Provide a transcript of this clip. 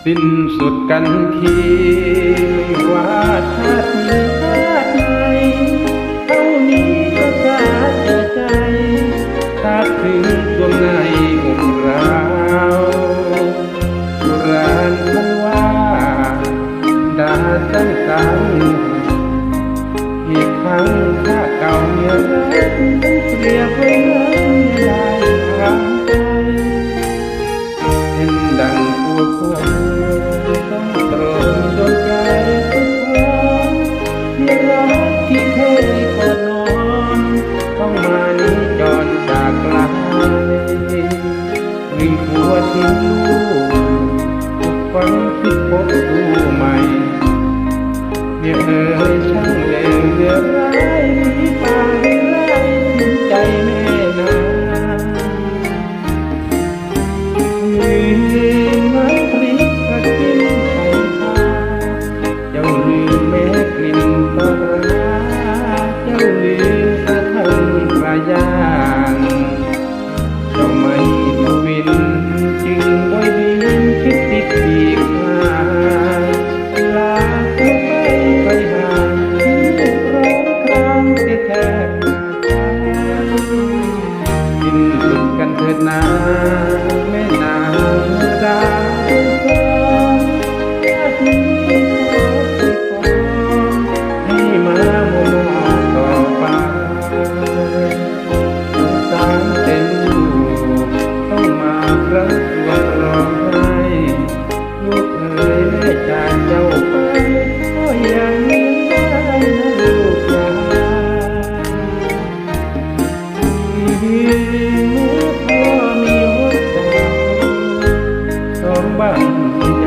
สิ้นสุดกันทีไม่ว่าชาตินี้ชาติไหนเท่านี้ก็สาแก่ใจทราบถึงดวงในอกเราโบราณท่านว่าดาสั้นๆอีกครั้งถ้าเก่าเมียรักเปรียบไว้นั้นไม่ได้ทางใจเห็นดังผู้คนต้องตรมจนใจสุดท้ายเมียรักที่เคยกอดนอนต้องมานี้จรจากไกลลืมผัวทิ้งลูกฝันคิดพบคู่ใหม่เมียเอ๋ยช่างเลวเหลือร้ายมีปากให้ไล่ถึงใจแม่นาลืมน้ำพริกกระกินไข่ปลาเจ้าลืมแม่กลิ่นปลาร้าเจ้าลืมกระทั่งปลาย่างเจ้าไม่ทวินจึงบ่อยดินคิดติดปีกหางลาตัวไปห่างทิ้งลูกร้องครางที่แท้สิ้นสุดกันเถิดนาแม่นางดาชาตินี้ขอสิขอให้มาโมต่อไปสงสารแต่ลูกต้องมารักตัวร้องไห้ลูกเอ๋ยแม่จากเจ้าไปก็ยังเลี้ยงได้นะลูกจ๋าเมื่อพ่อมีหัวใจสองบ้าน